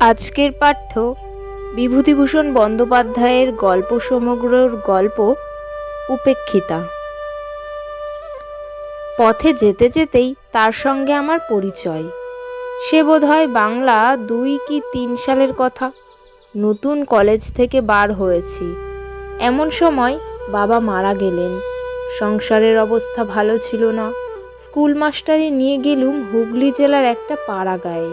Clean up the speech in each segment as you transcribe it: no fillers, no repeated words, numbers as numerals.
আজকের পাঠ্য বিভূতিভূষণ বন্দ্যোপাধ্যায়ের গল্প সমগ্রর গল্প উপেক্ষিতা। পথে যেতে যেতেই তার সঙ্গে আমার পরিচয়। সে বোধহয় বাংলা ২ কি ৩ সালের কথা। নতুন কলেজ থেকে বার হয়েছি। এমন সময় বাবা মারা গেলেন। সংসারের অবস্থা ভালো ছিল না। স্কুল মাস্টারি নিয়ে গেলুম হুগলি জেলার একটা পাড়া গাঁয়ে।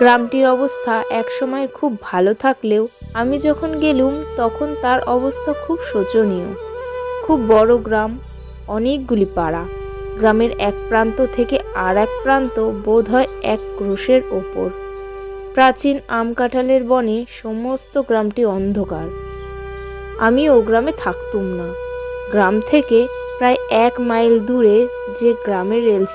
গ্রামটির অবস্থা একসময় খুব ভালো থাকলেও আমি যখন গেলুম তখন তার অবস্থা খুব শোচনীয়। খুব বড় গ্রাম, অনেকগুলি পাড়া। গ্রামের এক প্রান্ত থেকে আর এক প্রান্ত বোধহয় ১ ক্রোশের ওপর। প্রাচীন আম কাঁঠালের বনে সমস্ত গ্রামটি অন্ধকার। আমি ও গ্রামে থাকতুম না। গ্রাম থেকে প্রায় ১ মাইল দূরে যে গ্রামের রেল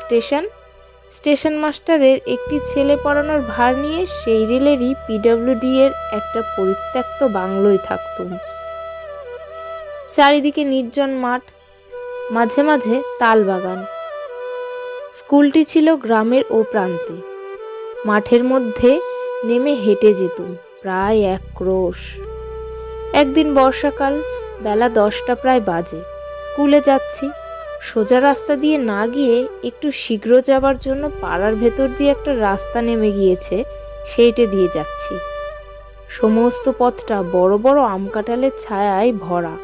স্টেশন মাস্টারের একটি ছেলে পড়ানোর ভার নিয়ে সেই রেলেরই পিডব্লিউডি এর একটা পরিত্যক্ত বাংলোয় থাকতুম। চারিদিকে নির্জন মাঠ, মাঝে মাঝে তাল বাগান। স্কুলটি ছিল গ্রামের ও প্রান্তে। মাঠের মধ্যে নেমে হেঁটে যেতুম প্রায় ১ ক্রোশ। একদিন বর্ষাকাল, বেলা ১০টা প্রায় বাজে। স্কুলে যাচ্ছি। সোজা রাস্তা দিয়ে না গিয়ে একটু শীঘ্র যাবার জন্য পাড়ার ভেতর দিয়ে একটা রাস্তা নেমে গিয়েছে, সেইটে দিয়ে যাচ্ছি। সমস্ত পথটা বড় বড় আম কাঁঠালের ছায়ায় ভরা।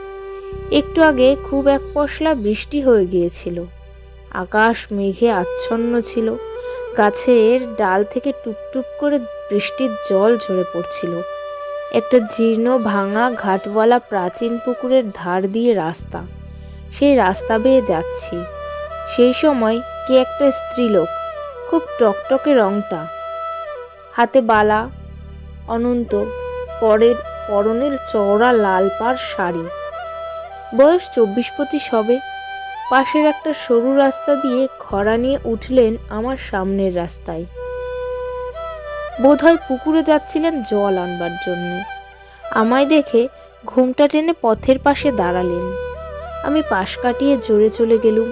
একটু আগে খুব এক পশলা বৃষ্টি হয়ে গিয়েছিল। আকাশ মেঘে আচ্ছন্ন ছিল। গাছের ডাল থেকে টুপটুপ করে বৃষ্টির জল ঝরে পড়ছিল। একটা জীর্ণ ভাঙা ঘাটওয়ালা প্রাচীন পুকুরের ধার দিয়ে রাস্তা। সেই রাস্তা বেয়ে যাচ্ছি। সেই সময় কে একটা স্ত্রীলোক, খুব টকটকে রংটা, হাতে বালা, অনন্ত, পরনের চওড়া লাল পাড় শাড়ি। বয়স ২৪-২৫ হবে। পাশের একটা সরু রাস্তা দিয়ে খড়া নিয়ে উঠলেন আমার সামনের রাস্তায়। বোধহয় পুকুরে যাচ্ছিলেন জল আনবার জন্যে। আমায় দেখে ঘোমটা টেনে পথের পাশে দাঁড়ালেন। আমি পাশ কাটিয়ে জোরে চলে গেলুম।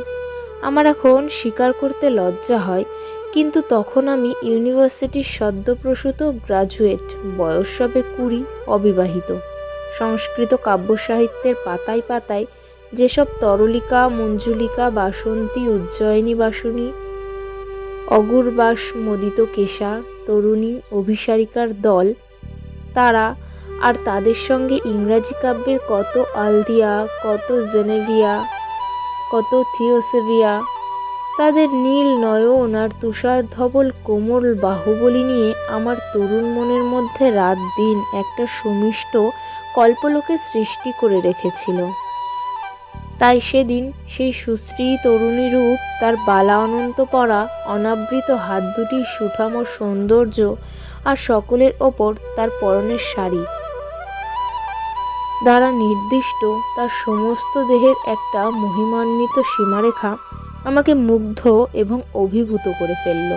আমার এখন স্বীকার করতে লজ্জা হয়, কিন্তু তখন আমি ইউনিভার্সিটির সদ্যপ্রসূত গ্রাজুয়েট, বয়স সবে ২০, অবিবাহিত। সংস্কৃত কাব্য সাহিত্যের পাতায় পাতায় যেসব তরলিকা, মঞ্জুলিকা, বাসন্তী, উজ্জয়িনী বাসনী, অগুরবাস মোদিত কেশা, তরুণী, অভিসারিকার দল, তারা আর তাদের সঙ্গে ইংরাজি কাব্যের কত আলদিয়া, কত জেনেভিয়া, কত থিওসেভিয়া, তাদের নীল নয়ন আর তুষার ধবল কোমল বাহুবলী নিয়ে আমার তরুণ মনের মধ্যে রাত দিন একটা সুমিষ্ট কল্পলোকে সৃষ্টি করে রেখেছিল। তাই সেদিন সেই সুশ্রী তরুণী রূপ, তার বালা অনন্ত পরা, অনাবৃত হাত দুটির সুঠাম সৌন্দর্য, আর সকলের ওপর তার পরনের শাড়ি দ্বারা নির্দিষ্ট তার সমস্ত দেহের একটা মহিমান্বিত সীমারেখা আমাকে মুগ্ধ এবং অভিভূত করে ফেলল।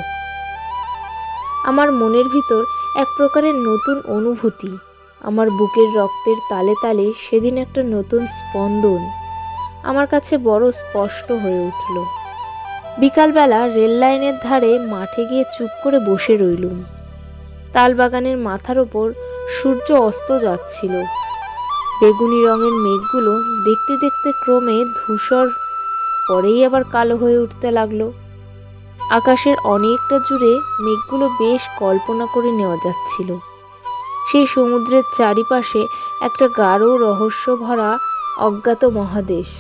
আমার মনের ভিতর এক প্রকারের নতুন অনুভূতি। আমার বুকের রক্তের তালে তালে সেদিন একটা নতুন স্পন্দন আমার কাছে বড় স্পষ্ট হয়ে উঠল। বিকালবেলা রেল লাইনের ধারে মাঠে গিয়ে চুপ করে বসে রইলুম। তালবাগানের মাথার ওপর সূর্য অস্ত যাচ্ছিল। বেগুনি রঙের মেঘগুলো দেখতে দেখতে ক্রমে ধূসর, পরেই আবার কালো হয়ে উঠতে লাগলো। আকাশের অনেকটা জুড়ে মেঘগুলো বেশ কল্পনা করে নেওয়া যাচ্ছিল। সেই সমুদ্রের চারিপাশে একটা গাঢ় রহস্য ভরা অজ্ঞাত মহাদেশ,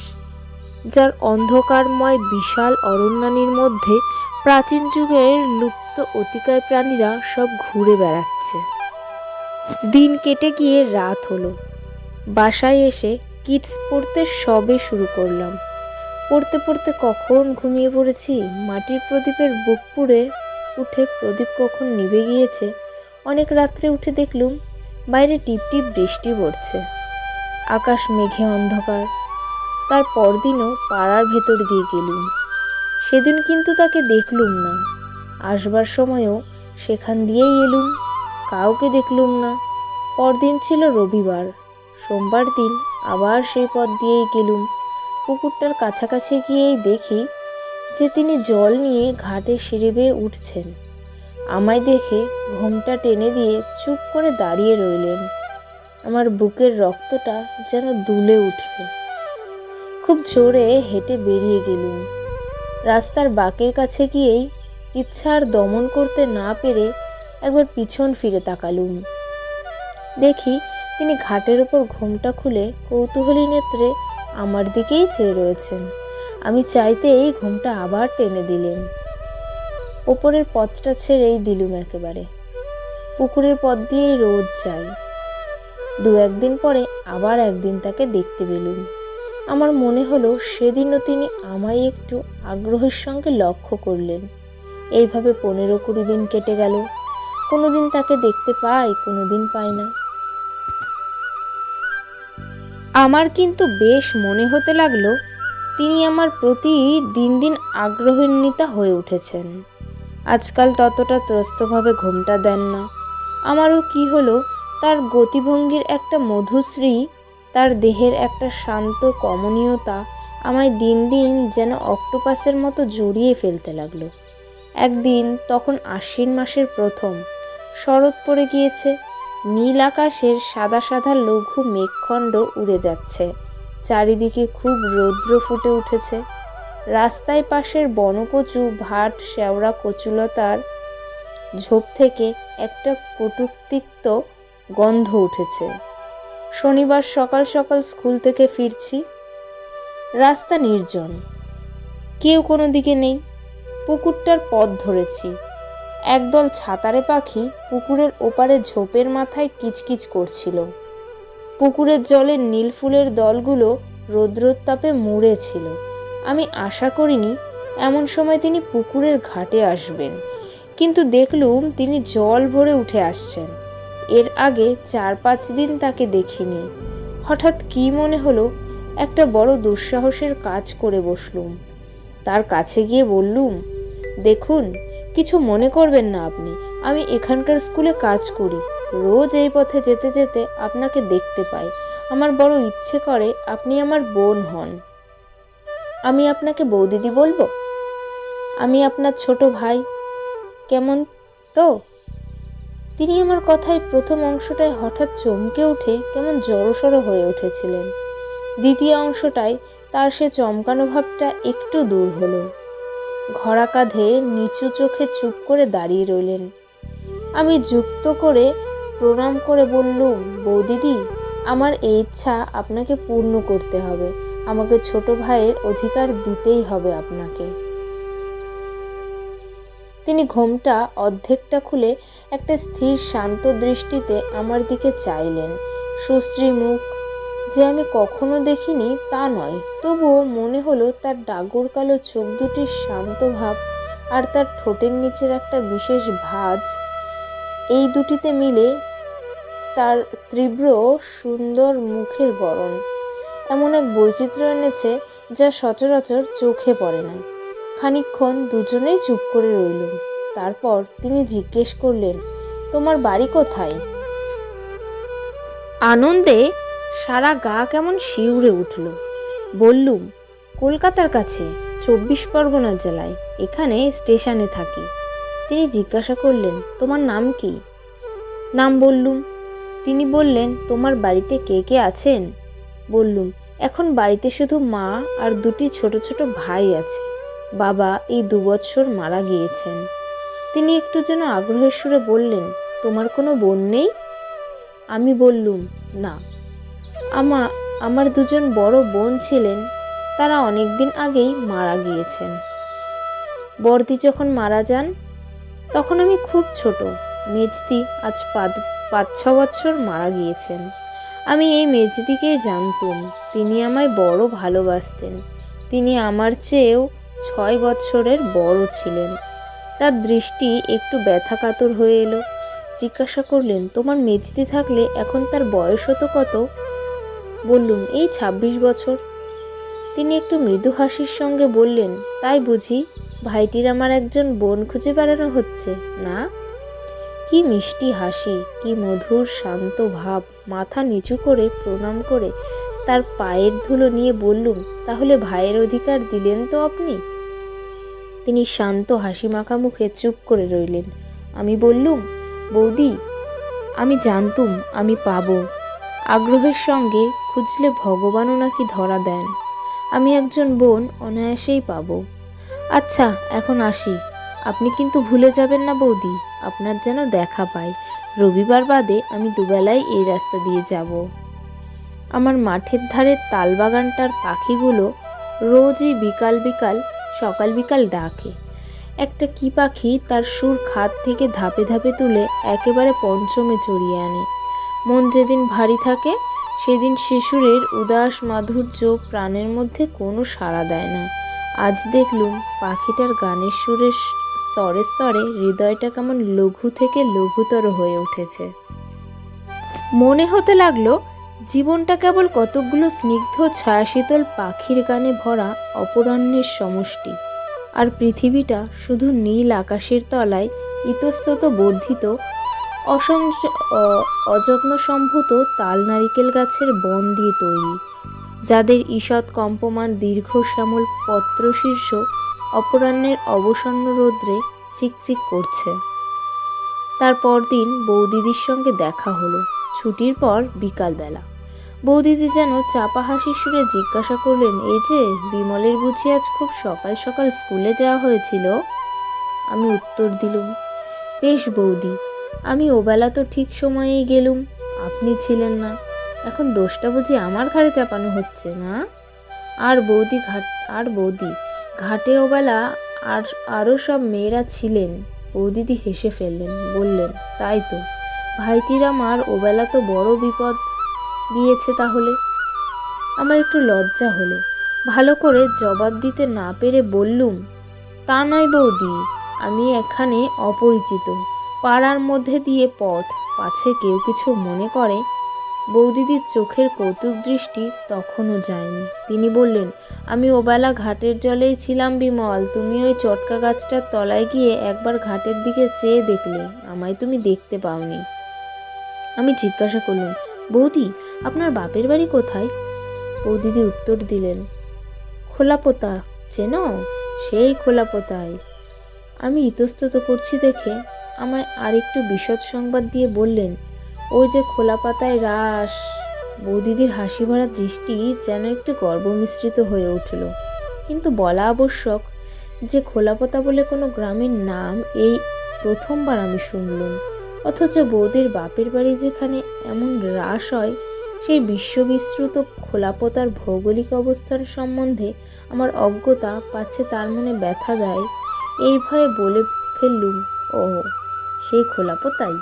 যার অন্ধকারময় বিশাল অরণ্যানীর মধ্যে প্রাচীন যুগের লুপ্ত অতিকায় প্রাণীরা সব ঘুরে বেড়াচ্ছে। দিন কেটে গিয়ে রাত হলো। বাসায় এসে কিডস পড়তে সবে শুরু করলাম। পড়তে পড়তে কখন ঘুমিয়ে পড়েছি। মাটির প্রদীপের বুক পুড়ে উঠে প্রদীপ কখন নিভে গিয়েছে। অনেক রাত্রে উঠে দেখলুম বাইরে টিপটিপ বৃষ্টি পড়ছে। আকাশ মেঘে অন্ধকার। তার পরদিনও পাড়ার ভেতর দিয়ে গেলুম। সেদিন কিন্তু তাকে দেখলুম না। আসবার সময়ও সেখান দিয়েই এলুম, কাউকে দেখলুম না। পরদিন ছিল রবিবার। সোমবার দিন আবার সেই পথ দিয়েই গেলুম। পুকুরটার কাছাকাছি গিয়েই দেখি যে তিনি জল নিয়ে ঘাটে সিঁড়ি বেয়ে উঠছেন। আমায় দেখে ঘোমটা টেনে দিয়ে চুপ করে দাঁড়িয়ে রইলেন। আমার বুকের রক্তটা যেন দুলে উঠল। খুব জোরে হেঁটে বেরিয়ে গেলুম। রাস্তার বাঁকের কাছে গিয়েই ইচ্ছা আর দমন করতে না পেরে একবার পিছন ফিরে তাকালুম। দেখি তিনি ঘাটের ওপর ঘোমটা খুলে কৌতূহলী নেত্রে আমার দিকেই চেয়ে রয়েছেন। আমি চাইতেই ঘোমটা আবার টেনে দিলেন। ওপরের পথটা ছেড়েই দিলুম একেবারে। পুকুরের পথ দিয়েই রোজ যাই। দু একদিন পরে আবার একদিন তাকে দেখতে পেলুম। আমার মনে হলো সেদিনও তিনি আমায় একটু আগ্রহের সঙ্গে লক্ষ্য করলেন। এইভাবে 15-20 দিন কেটে গেল। কোনোদিন তাকে দেখতে পাই, কোনোদিন পাই না। আমার কিন্তু বেশ মনে হতে লাগলো তিনি আমার প্রতি দিন দিন আগ্রহান্বিতা হয়ে উঠেছেন। আজকাল ততটা ত্রস্তভাবে ঘোমটা দেন না। আমারও কি হলো, তার গতিভঙ্গির একটা মধুশ্রী, তার দেহের একটা শান্ত কমনীয়তা আমায় দিন দিন যেন অক্টোপাসের মতো জড়িয়ে ফেলতে লাগলো। একদিন তখন আশ্বিন মাসের প্রথম, শরৎ পড়ে গিয়েছে। নীল আকাশের সাদা সাদা লঘু মেঘখণ্ড উড়ে যাচ্ছে। চারিদিকে খুব রৌদ্র ফুটে উঠেছে। রাস্তায় পাশের বনকচু, ভাট, শেওড়া, কচুলতার ঝোপ থেকে একটা কটুক্তিক্ত গন্ধ উঠেছে। শনিবার সকাল সকাল স্কুল থেকে ফিরছি। রাস্তা নির্জন, কেউ কোনো দিকে নেই। পুকুরটার পথ ধরেছি। একদল ছাতারে পাখি পুকুরের ওপারে ঝোপের মাথায় কিচকিচ করছিল। পুকুরের জলে নীল ফুলের দলগুলো রৌদ্রোত্তাপে মুড়ে ছিল। আমি আশা করিনি এমন সময় তিনি পুকুরের ঘাটে আসবেন, কিন্তু দেখলুম তিনি জল ভরে উঠে আসছেন। এর আগে 4-5 দিন তাকে দেখিনি। হঠাৎ কি মনে হলো, একটা বড় দুঃসাহসের কাজ করে বসলুম। তার কাছে গিয়ে বললুম, দেখুন, কিছু মনে করবেন না আপনি, আমি এখানকার স্কুলে কাজ করি। রোজ এই পথে যেতে যেতে আপনাকে দেখতে পাই। আমার বড় ইচ্ছে করে আপনি আমার বোন হন। আমি আপনাকে বৌদিদি বলবো? আমি আপনার ছোট ভাই, কেমন তো? তিনি আমার কথায় প্রথম অংশটায় হঠাৎ চমকে উঠে কেমন জড়সড় হয়ে উঠেছিলেন। দ্বিতীয় অংশটায় তার সে চমকানো ভাবটা একটু দূর হলো। ঘোড়া কাঁধে নিচু চোখে চুপ করে দাঁড়িয়ে রইলেন। আমি যুক্ত করে প্রণাম করে বললুম, বৌদিদি, আমার এই ইচ্ছা আপনাকে পূর্ণ করতে হবে। আমাকে ছোট ভাইয়ের অধিকার দিতেই হবে আপনাকে। তিনি ঘোমটা অর্ধেকটা খুলে একটা স্থির শান্ত দৃষ্টিতে আমার দিকে চাইলেন। সুশ্রী মুখ, যে আমি কখনো দেখিনি তা নয়, তবুও মনে হলো তার ডাগর কালো চোখ দুটির শান্ত ভাব আর তার ঠোঁটের নিচের একটা বিশেষ ভাঁজ, এই দুটিতে মিলে তার তীব্র সুন্দর মুখের গড়ন এমন এক বৈচিত্র্য এনেছে যা সচরাচর চোখে পড়ে না। খানিকক্ষণ দুজনেই চুপ করে রইলুম। তারপর তিনি জিজ্ঞেস করলেন, তোমার বাড়ি কোথায়? আনন্দে সারা গা কেমন শিউরে উঠল। বললুম, কলকাতার কাছে, 24 পরগনা জেলায়, এখানে স্টেশনে থাকি। তিনি জিজ্ঞাসা করলেন, তোমার নাম কি? নাম বললুম। তিনি বললেন, তোমার বাড়িতে কে কে আছেন? বললুম, এখন বাড়িতে শুধু মা আর 2টি ছোট ছোট ভাই আছে। বাবা এই 2 বছর মারা গিয়েছেন। তিনি একটু যেন আগ্রহের সুরে বললেন, তোমার কোনো বোন নেই? আমি বললুম, না, আমার 2জন বড় বোন ছিলেন, তারা অনেক দিন আগেই মারা গিয়েছেন। বড়দি যখন মারা যান তখন আমি খুব ছোট। মেজদি আজ 5-6 বছর মারা গিয়েছেন। আমি এই মেজদিকেই জানতুম। তিনি আমায় বড় ভালোবাসতেন। তিনি আমার চেয়েও 6 বছরের বড় ছিলেন। তার দৃষ্টি একটু ব্যথাকাতর হয়ে এলো। জিজ্ঞাসা করলেন, তোমার মেজদি থাকলে এখন তার বয়স হতো কত? বললুম, এই 26 বছর। তিনি একটু মৃদু হাসির সঙ্গে বললেন, তাই বুঝি ভাইটির আমার একজন বোন খুঁজে বেড়ানো হচ্ছে না? কি মিষ্টি হাসি, কি মধুর শান্ত ভাব। মাথা নিচু করে প্রণাম করে তার পায়ের ধুলো নিয়ে বললুম, তাহলে ভাইয়ের অধিকার দিলেন তো আপনি? তিনি শান্ত হাসি মাখা মুখে চুপ করে রইলেন। আমি বললুম, বৌদি, আমি জানতুম আমি পাবো। আগ্রহের সঙ্গে খুঁজলে ভগবানও নাকি ধরা দেন। আমি একজন বোন, অনায়াসেই পাবো। আচ্ছা, এখন আসি। আপনি কিন্তু ভুলে যাবেন না বৌদি, আপনার যেন দেখা পাই। রবিবার বাদে আমি দুবেলায় এই রাস্তা দিয়ে যাব। আমার মাঠের ধারের তালবাগানটার পাখিগুলো রোজই বিকাল বিকাল সকাল বিকাল ডাকে। একটা কি পাখি তার সুর খাদ থেকে ধাপে ধাপে তুলে একেবারে পঞ্চমে চড়িয়ে আনে। মন যেদিন ভারী থাকে সেদিন শিশুরের উদাস মাধুর্য প্রাণের মধ্যে কোনো সাড়া দেয় না। আজ দেখলুম পাখিটার গানের সুরের স্তরে স্তরে হৃদয়টা কেমন লঘু থেকে লঘুতর হয়ে উঠেছে। মনে হতে লাগলো জীবনটা কেবল কতকগুলো স্নিগ্ধ ছায়াশীতল পাখির গানে ভরা অপরাহ্নের সমষ্টি, আর পৃথিবীটা শুধু নীল আকাশের তলায় ইতস্তত বর্ধিত অযত্ন সম্ভূত তাল নারিকেল গাছের বন দিয়ে তৈরি, যাদের ঈষৎ কম্পমান দীর্ঘ শ্যামল পত্রশীর্ষ অপরাহ্নের অবসন্ন রৌদ্রে চিকচিক করছে। তার পরদিন বৌদিদির সঙ্গে দেখা হলো, ছুটির পর বিকালবেলা। বৌদিদি যেন চাপা হাসির সুরে জিজ্ঞাসা করলেন, এই যে বিমলের বুঝি আজ খুব সকাল সকাল স্কুলে যাওয়া হয়েছিল? আমি উত্তর দিলুম, বেশ বৌদি, আমি ওবেলা তো ঠিক সময়েই গেলুম, আপনি ছিলেন না। এখন দোষটা বুঝি আমার ঘাড়ে চাপানো হচ্ছে না? আর বৌদি ঘাটে ওবেলা আরও সব মেয়েরা ছিলেন। বৌদিদি হেসে ফেললেন, বললেন, তাই তো, ভাইটির আমার ওবেলা তো বড় বিপদ গিয়েছে তাহলে। আমার একটু লজ্জা হলো, ভালো করে জবাব দিতে না পেরে বললুম, তা নয় বৌদি, আমি এখানে অপরিচিত, পাড়ার মধ্যে দিয়ে পথ, পাছে কেউ কিছু মনে করে। বৌদিদির চোখের কৌতুক দৃষ্টি তখনও যায়নি। তিনি বললেন, আমি ওবেলা ঘাটের জলেই ছিলাম বিমল, তুমি ওই চটকা গাছটার তলায় গিয়ে একবার ঘাটের দিকে চেয়ে দেখলে, আমায় তুমি দেখতে পাওনি। আমি জিজ্ঞাসা করলাম, বৌদি, আপনার বাপের বাড়ি কোথায়? বৌদিদি উত্তর দিলেন, খোলাপোতা, চেনো? সেই খোলাপোতায়। আমি ইতস্তত করছি দেখে আমায় আরেকটু বিশদ সংবাদ দিয়ে বললেন, ওই যে খোলাপাতায় রাস। বৌদিদির হাসি ভরা দৃষ্টি যেন একটু গর্বমিশ্রিত হয়ে উঠল। কিন্তু বলা আবশ্যক যে খোলাপোতা বলে কোনো গ্রামের নাম এই প্রথমবার আমি শুনলুম। অথচ বৌদির বাপের বাড়ি যেখানে এমন রাস হয়, সেই বিশ্ববিশ্রুত খোলাপোতার ভৌগোলিক অবস্থান সম্বন্ধে আমার অজ্ঞতা পাছে তার মনে ব্যথা দেয়, এই ভয়ে বলে ফেললুম, ও সেই খোলাপোতাই।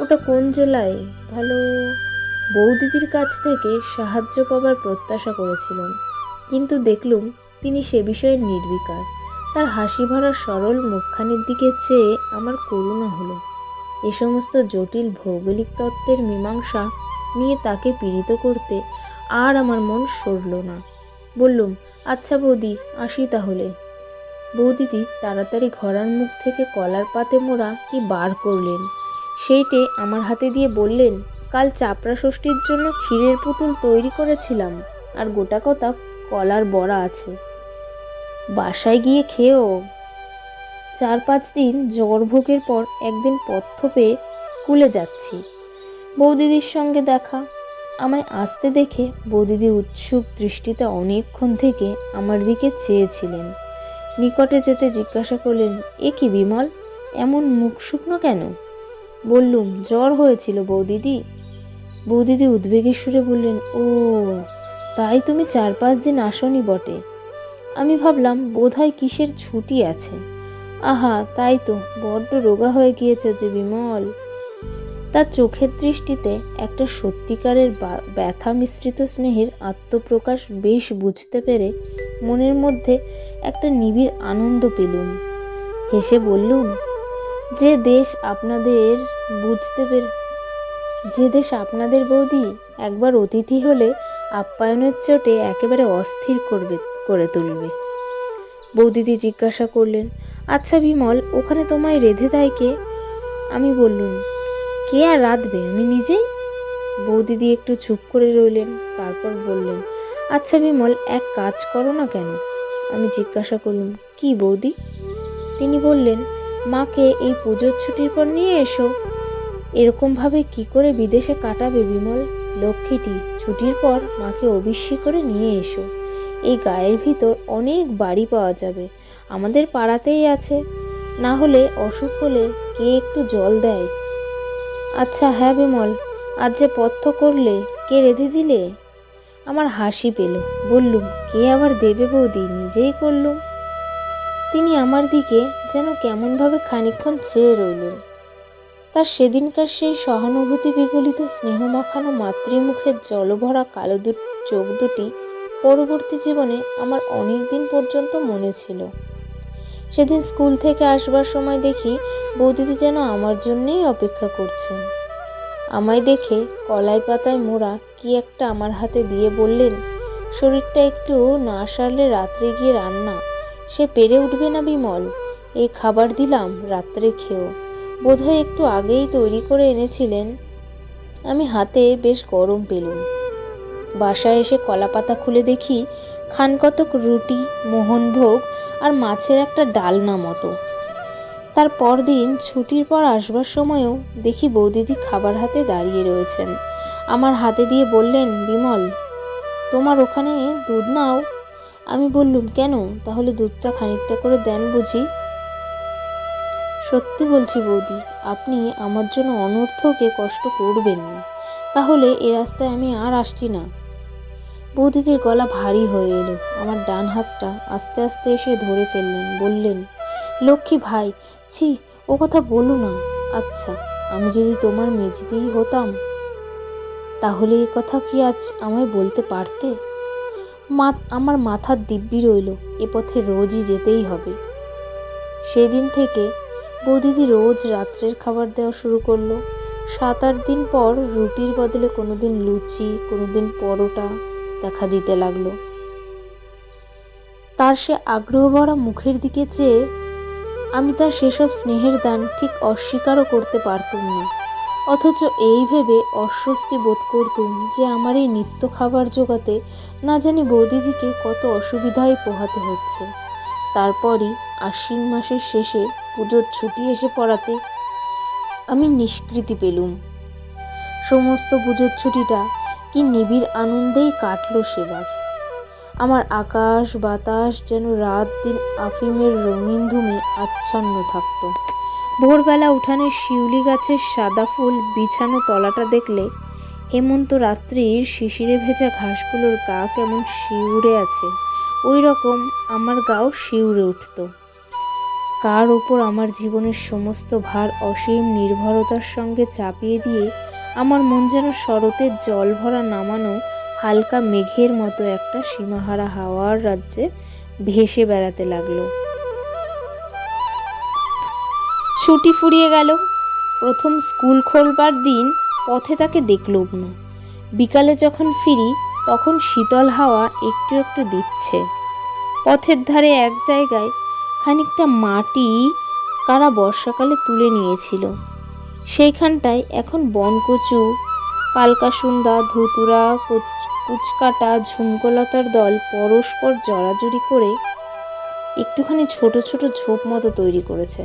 ওটা কোন জেলায়? ভালো। বৌদিদির কাছ থেকে সাহায্য পাবার প্রত্যাশা করেছিলাম, কিন্তু দেখলুম তিনি সে বিষয়ে নির্বিকার। তার হাসি ভরা সরল মুখখানির দিকে চেয়ে আমার করুণা হলো। এ সমস্ত জটিল ভৌগোলিক তত্ত্বের মীমাংসা নিয়ে তাকে পীড়িত করতে আর আমার মন সরল না। বললুম, আচ্ছা বৌদি, আসি তাহলে। বৌদিদি তাড়াতাড়ি ঘরার মুখ থেকে কলার পাতে মোড়া কি বার করলেন, সেইটে আমার হাতে দিয়ে বললেন, কাল চাপড়া ষষ্ঠীর জন্য ক্ষীরের পুতুল তৈরি করেছিলাম, আর গোটা কতা কলার বড়া আছে, বাসায় গিয়ে খেয়েও। 4-5 দিন জ্বর ভোগের পর একদিন পথ্য পেয়ে স্কুলে যাচ্ছি। বৌদিদির সঙ্গে দেখা। আমায় আসতে দেখে বৌদিদি উৎসুক দৃষ্টিতে অনেকক্ষণ থেকে আমার দিকে চেয়েছিলেন। নিকটে যেতে জিজ্ঞাসা করলেন, এ কি বিমল, এমন মুখ শুকনো কেন? বললুম, জ্বর হয়েছিল বৌদিদি। বৌদিদি উদ্বেগের সুরে বললেন, ও তাই তুমি 4-5 দিন আসনি বটে। আমি ভাবলাম বোধহয় কিসের ছুটি আছে। আহা, তাই তো, বড্ড রোগা হয়ে গিয়েছ যে বিমল। তার চোখের দৃষ্টিতে একটা সত্যিকারের ব্যথা মিশ্রিত স্নেহের আত্মপ্রকাশ বেশ বুঝতে পেরে মনের মধ্যে একটা নিবিড় আনন্দ পেলুম। হেসে বললুম, যে দেশ আপনাদের বৌদি একবার অতিথি হলে আপ্যায়নের চোটে একেবারে অস্থির করে তুলবে। বৌদিদি জিজ্ঞাসা করলেন, আচ্ছা বিমল, ওখানে তোমায় রেঁধে দেয় কে? আমি বললুম, কে আর রাঁধবে, আমি নিজেই। বৌদিদি একটু চুপ করে রইলেন, তারপর বললেন, আচ্ছা বিমল, এক কাজ করো না কেন? আমি জিজ্ঞাসা করলুম, কি বৌদি? তিনি বললেন, মাকে এই পুজোর ছুটির পর নিয়ে এসো। এরকমভাবে কি করে বিদেশে কাটাবে বিমল? লক্ষ্মীটি, ছুটির পর মাকে অবশ্যই করে নিয়ে এসো। এই গায়ের ভিতর অনেক বাড়ি পাওয়া যাবে, আমাদের পাড়াতেই আছে। না হলে অসুখ হলে কে একটু জল দেয়? আচ্ছা হ্যাঁ বিমল, আজ যে পথ্য করলে, কে রেঁধে দিলে? আমার হাসি পেল। বললুম, কে আবার দেবে বৌদি, নিজেই করলুম। তিনি আমার দিকে যেন কেমনভাবে খানিকক্ষণ চেয়ে রইলেন। তার সেদিনকার সেই সহানুভূতি বিগলিত স্নেহমাখানো মাতৃমুখের জলভরা কালো চোখ দুটি পরবর্তী জীবনে আমার অনেক দিন পর্যন্ত মনে ছিল। সেদিন স্কুল থেকে আসবার সময় দেখি বৌদিদি যেন আমার জন্যেই অপেক্ষা করছেন। আমায় দেখে কলাই পাতায় মোড়া কি একটা আমার হাতে দিয়ে বললেন, শরীরটা একটু না সারলে রাত্রে গিয়ে রান্না সে পেরে উঠবে না বিমল, এই খাবার দিলাম, রাত্রে খেও। বোধহয় একটু আগেই তৈরি করে এনেছিলেন। আমি হাতে বেশ গরম পেলুম। বাসায় এসে কলা পাতা খুলে দেখি খানকতক রুটি, মোহনভোগ আর মাছের একটা ডালনা মতো। তার পরদিন ছুটির পর আসবার সময়ও দেখি বৌদিদি খাবার হাতে দাঁড়িয়ে রয়েছেন। আমার হাতে দিয়ে বললেন, বিমল, তোমার ওখানে দুধ নাও? আমি বললুম, কেন, তাহলে দুধটা খানিকটা করে দেন বুঝি? সত্যি বলছি বৌদি, আপনি আমার জন্য অনর্থকে কষ্ট করবেন না, তাহলে এ রাস্তায় আমি আর আসছি না। বৌদিদির গলা ভারী হয়ে এলো। আমার ডান হাতটা আস্তে আস্তে এসে ধরে ফেললেন। বললেন, লক্ষ্মী ভাই, ছি, ও কথা বলো না। আচ্ছা, আমি যদি তোমার মেজদিই হতাম, তাহলে এই কথা কি আজ আমায় বলতে পারতে? আমার মাথার দিব্যি রইল, এ পথে রোজই যেতেই হবে। সেদিন থেকে বৌদিদি রোজ রাত্রের খাবার দেওয়া শুরু করলো। 7-8 দিন পর রুটির বদলে কোনোদিন লুচি, কোনোদিন পরোটা দেখা দিতে লাগলো। তার সে আগ্রহ ভরা মুখের দিকে চেয়ে আমি তার সেসব স্নেহের দান ঠিক অস্বীকারও করতে পারতুম না। অথচ এই ভেবে অস্বস্তি বোধ করতুম যে আমার এই নিত্য খাবার জোগাতে না জানি বৌদিদিকে কত অসুবিধায় পোহাতে হচ্ছে। তারপরই আশ্বিন মাসের শেষে পুজোর ছুটি এসে পড়াতে আমি নিষ্কৃতি পেলুম। সমস্ত পুজোর ছুটিটা কি নিবিড় আনন্দেই কাটল সেবার। আমার আকাশ বাতাস যেন রাত দিন আফিমের রঙিন ধুমে আচ্ছন্ন থাকত। ভোরবেলা উঠানের শিউলি গাছের সাদা ফুল বিছানো তলাটা দেখলে হেমন্ত রাত্রির শিশিরে ভেজা ঘাসগুলোর গা কেমন শিউরে আছে, ওই রকম আমার গাও শিউরে উঠত। কার ওপর আমার জীবনের সমস্ত ভার অসীম নির্ভরতার সঙ্গে চাপিয়ে দিয়ে আমার মন যেন শরতের জল ভরা নামানো হালকা মেঘের মতো একটা সীমাহারা হাওয়ার রাজ্যে ভেসে বেড়াতে লাগলো। ছুটি ফুরিয়ে গেল। প্রথম স্কুল খোলবার দিন পথে তাকে দেখলুম না। বিকালে যখন ফিরি তখন শীতল হাওয়া একটু একটু দিচ্ছে। পথের ধারে এক জায়গায় খানিকটা মাটি কারা বর্ষাকালে তুলে নিয়েছিল, সেইখানটায় এখন বনকচু, কালকাসুন্দা, ধুতুরা, কুচকাটা, ঝুমকলতার দল পরস্পর জড়াজড়ি করে একটুখানি ছোট ছোট ঝোপ মতো তৈরি করেছে।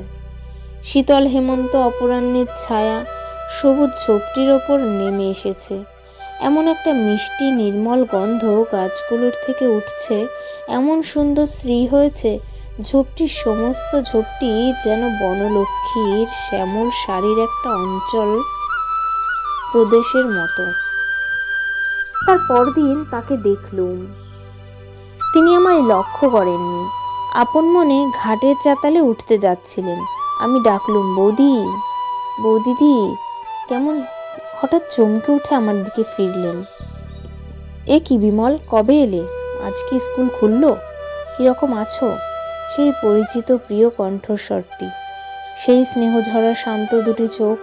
শীতল হেমন্ত অপরাহ্নের ছায়া সবুজ ঝোপটির ওপর নেমে এসেছে। এমন একটা মিষ্টি নির্মল গন্ধ গাছগুলোর থেকে উঠছে, এমন সুন্দর শ্রী হয়েছে ঝোপটির সমস্ত ঝোপটি যেন বনলক্ষ্মীর শ্যামল শাড়ির একটা অঞ্চল প্রদেশের মতো। তার পরদিন তাকে দেখলুম। তিনি আমায় লক্ষ্য করেননি। আপন মনে ঘাটের চাতালে উঠতে যাচ্ছিলেন। আমি ডাকলুম, বৌদি, বৌদিদি। কেমন হঠাৎ চমকে উঠে আমার দিকে ফিরলেন। এ কি বিমল, কবে এলে? আজ কি স্কুল খুললো? কীরকম আছো? সেই পরিচিত প্রিয় কণ্ঠস্বরটি, সেই স্নেহঝরা শান্ত দুটি চোখ।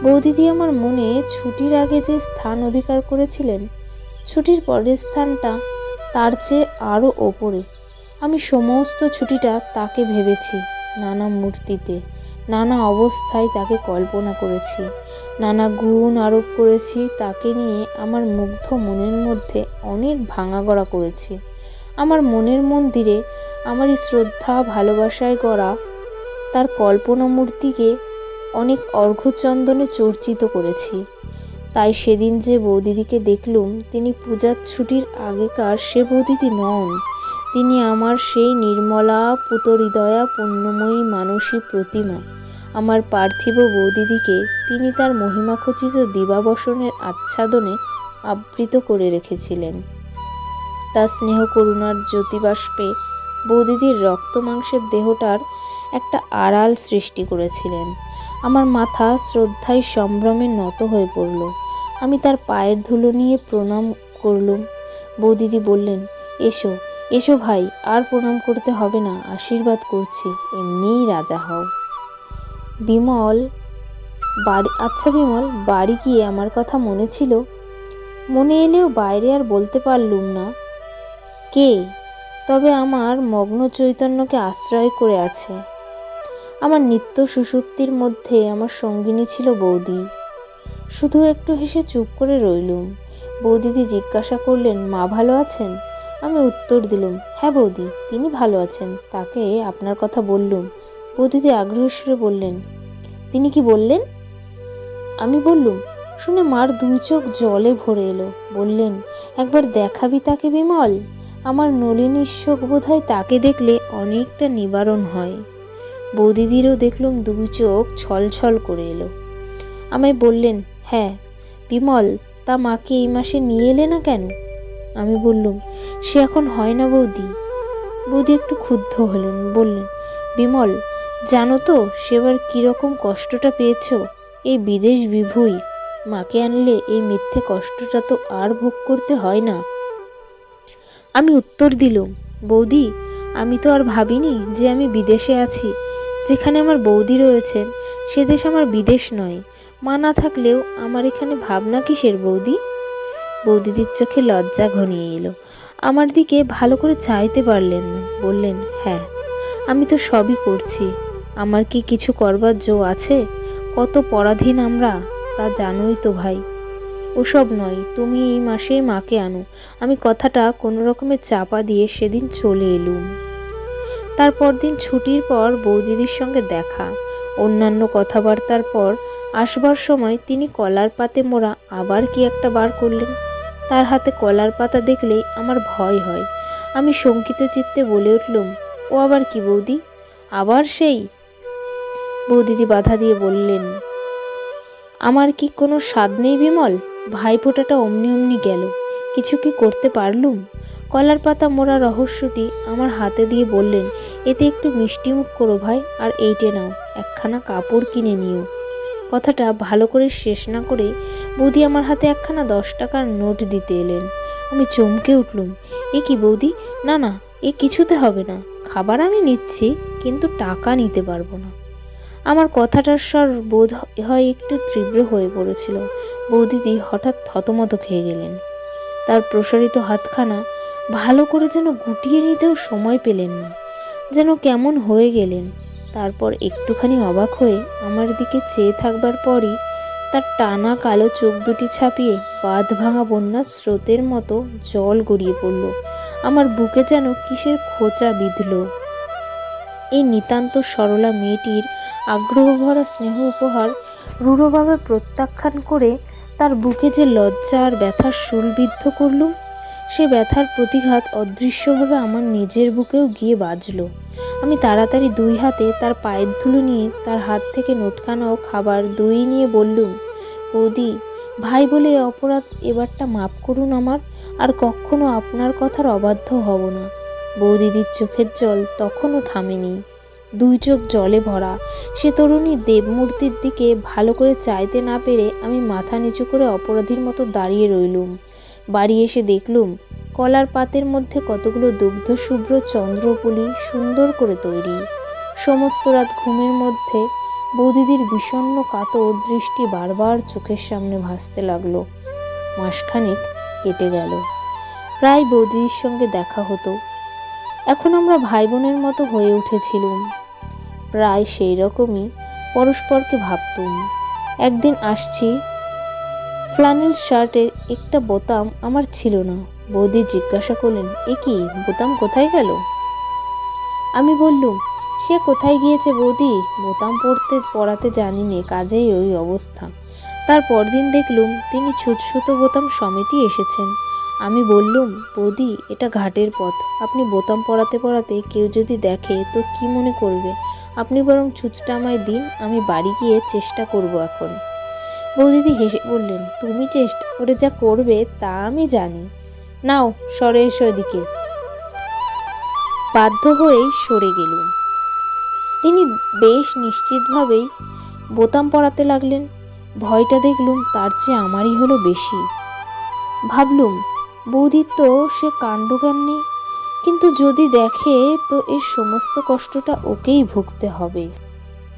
বৌদিদি আমার মনে ছুটির আগে যে স্থান অধিকার করেছিলেন, ছুটির পরের স্থানটা তার চেয়ে আরও ওপরে। আমি সমস্ত ছুটিটা তাকে ভেবেছি, নানা মূর্তিতে, নানা অবস্থায় তাকে কল্পনা করেছি, নানা গুণ আরোপ করেছি। তাকে নিয়ে আমার মুগ্ধ মনের মধ্যে অনেক ভাঙাগড়া করেছি। আমার মনের মন্দিরে আমারই শ্রদ্ধা ভালোবাসায় গড়া তার কল্পনা মূর্তিকে অনেক অর্ঘ্যচন্দনে চর্চিত করেছি। তাই সেদিন যে বৌদিদিকে দেখলুম, তিনি পূজার ছুটির আগেকার সে বৌদিদি নন। তিনি আমার সেই নির্মলা পুতহৃদয়া পুণ্যময়ী মানসী প্রতিমা। আমার পার্থিব বৌদিদিকে তিনি তার মহিমাখচিত দিবাবসনের আচ্ছাদনে আবৃত করে রেখেছিলেন। তার স্নেহ করুণার জ্যোতিবাষ্পে বৌদিদির রক্ত মাংসের দেহটার একটা আড়াল সৃষ্টি করেছিলেন। আমার মাথা শ্রদ্ধায় সম্ভ্রমে নত হয়ে পড়ল। আমি তার পায়ের ধুলো নিয়ে প্রণাম করলুম। বৌদিদি বললেন, এসো এসো ভাই, আর প্রণাম করতে হবে না, আশীর্বাদ করছি, এমনিই রাজা হও। আচ্ছা বিমল, বাড়ি গিয়ে আমার কথা মনে ছিল? মনে এলেও বাইরে আর বলতে পারলুম না। কে? তবে আমার মগ্ন চৈতন্যকে আশ্রয় করে আছে। আমার নিত্য সুষুপ্তির মধ্যে আমার সঙ্গিনী ছিল বৌদি। শুধু একটু হেসে চুপ করে রইলুম। বৌদিদি জিজ্ঞাসা করলেন, মা ভালো আছেন? আমি উত্তর দিলুম, হ্যাঁ বৌদি, তিনি ভালো আছেন, তাকে আপনার কথা বললুম। বৌদিদি আগ্রহ সুরে বললেন, তিনি কি বললেন? আমি বললুম। শুনে মার দুই চোখ জলে ভরে এলো। বললেন, একবার দেখাবি তাকে বিমল? আমার নলিনীর শোক বোধ হয় তাকে দেখলে অনেকটা নিবারণ হয়। বৌদিদিরও দেখলুম দুই চোখ ছলছল করে এলো। আমায় বললেন, হ্যাঁ বিমল, তা মাকে এই মাসে নিয়ে এলে না কেন? আমি বললুম, সে এখন হয় না বৌদি। বৌদি একটু ক্ষুব্ধ হলেন, বললেন, বিমল, জানো তো সেবার কীরকম কষ্টটা পেয়েছ? এই বিদেশ বিভুঁই মাকে আনলে এই মিথ্যে কষ্টটা তো আর ভোগ করতে হয় না। আমি উত্তর দিলুম, বৌদি, আমি তো আর ভাবিনি যে আমি বিদেশে আছি। যেখানে আমার বৌদি রয়েছেন সে দেশ আমার বিদেশ নয়। মা না থাকলেও আমার এখানে ভাবনা কিসের বৌদি? বৌদিদির চোখে লজ্জা ঘনিয়ে এলো। আমার দিকে ভালো করে চাইতে পারলেন না। বললেন, হ্যাঁ, আমি তো সবই করছি। আমার কি কিছু করবার জো আছে? কত পরাধীন আমরা, তা জানোই তো ভাই। ওসব নয়, তুমি এই মাসে মাকে আনো। আমি কথাটা কোনো রকমে চাপা দিয়ে সেদিন চলে এলুম। তারপর দিন ছুটির পর বৌদিদির সঙ্গে দেখা। অন্যান্য কথাবার্তার পর আসবার সময় তিনি কলার পাতে মোড়া আবার কি একটা বার করলেন। তার হাতে কলার পাতা দেখলেই আমার ভয় হয়। আমি শঙ্কিত চিত্তে বলে উঠলুম, ও আবার কি বৌদি? আবার সেই? বৌদিদি বাধা দিয়ে বললেন, আমার কি কোনো স্বাদ নেই বিমল? ভাইফোঁটাটা অমনি অমনি গেল, কিছু কি করতে পারলুম? কলার পাতা মোড়া রহস্যটি আমার হাতে দিয়ে বললেন, এতে একটু মিষ্টি মুখ করো ভাই, আর এইটে নাও, একখানা কাপড় কিনে নিও। কথাটা ভালো করে শেষ না করে বৌদি আমার হাতে একখানা 10 টাকার নোট দিতে এলেন। আমি চমকে উঠলুম, এ কি বৌদি? না না, এ কিছুতে হবে না। খাবার আমি নিচ্ছি, কিন্তু টাকা নিতে পারবো না। আমার কথাটার স্বর বোধ হয় একটু তীব্র হয়ে পড়েছিল। বৌদিদি হঠাৎ থতমত খেয়ে গেলেন। তার প্রসারিত হাতখানা ভালো করে যেন গুটিয়ে নিতেও সময় পেলেন না, যেন কেমন হয়ে গেলেন। তারপর একটুখানি অবাক হয়ে আমার দিকে চেয়ে থাকবার পরই তার টানা কালো চোখ দুটি ছাপিয়ে বাঁধ ভাঙা বন্যার স্রোতের মতো জল গড়িয়ে পড়ল। আমার বুকে যেন কিসের খোঁচা বিঁধল। এই নিতান্ত সরলা মেয়েটির আগ্রহভরা স্নেহ উপহার রূঢ়ভাবে প্রত্যাখ্যান করে তার বুকে যে লজ্জা আর ব্যথার শূলবিদ্ধ করলুম, সে ব্যথার প্রতিঘাত অদৃশ্যভাবে আমার নিজের বুকেও গিয়ে বাজল। আমি তাড়াতাড়ি দুই হাতে তার পায়ের ধুলো নিয়ে তার হাত থেকে নোটখানা ও খাবার দুই নিয়ে বললুম, বৌদি, ভাই বলে অপরাধ এবারটা মাপ করুন আমার, আর কখনো আপনার কথার অবাধ্য হব না। বৌদিদির চোখের জল তখনও থামেনি, দুই চোখ জলে ভরা। সে তরুণী দেবমূর্তির দিকে ভালো করে চাইতে না পেরে আমি মাথা নিচু করে অপরাধীর মতো দাঁড়িয়ে রইলুম। বাড়ি এসে দেখলুম কলার পাতের মধ্যে কতগুলো দুগ্ধ শুভ্র চন্দ্রপুলি সুন্দর করে তৈরি। সমস্ত রাত ঘুমের মধ্যে বৌদিদির বিষণ্ণ কাতর দৃষ্টি বারবার চোখের সামনে ভাসতে লাগলো। মাসখানেক কেটে গেল। প্রায় বৌদিদির সঙ্গে দেখা হতো। এখন আমরা ভাই বোনের মতো হয়ে উঠেছিলুম। প্রায় সেই রকমই পরস্পরকে ভাবতুম। একদিন আসছি, ফ্লানেল শার্টের একটা বোতাম আমার ছিল না। বৌদি জিজ্ঞাসা করলেন, এ কি, বোতাম কোথায় গেল? আমি বললুম, সে কোথায় গিয়েছে বৌদি? বোতাম পরাতে জানি নে, কাজেই ওই অবস্থা। তার পরদিন দেখলুম তিনি ছুটসুতো বোতাম সমেতই এসেছেন। আমি বললুম, বৌদি, এটা ঘাটের পথ, আপনি বোতাম পরাতে পরাতে কেউ যদি দেখে তো কি মনে করবে? আপনি বরং ছুঁচটা আমায় দিন, আমি বাড়ি গিয়ে চেষ্টা করব এখন। বৌদিদি হেসে বললেন, তুমি চেষ্টা করে যা করবে তা আমি জানি। নাও, সরে এসো এদিকে। বাধ্য হয়েই সরে গেলুম। তিনি বেশ নিশ্চিতভাবেই বোতাম পরাতে লাগলেন। ভয়টা দেখলুম তার চেয়ে আমারই হলো বেশি। ভাবলুম, বৌদির তো সে কাণ্ডজ্ঞান নেই, কিন্তু যদি দেখে তো এর সমস্ত কষ্টটা ওকেই ভুগতে হবে।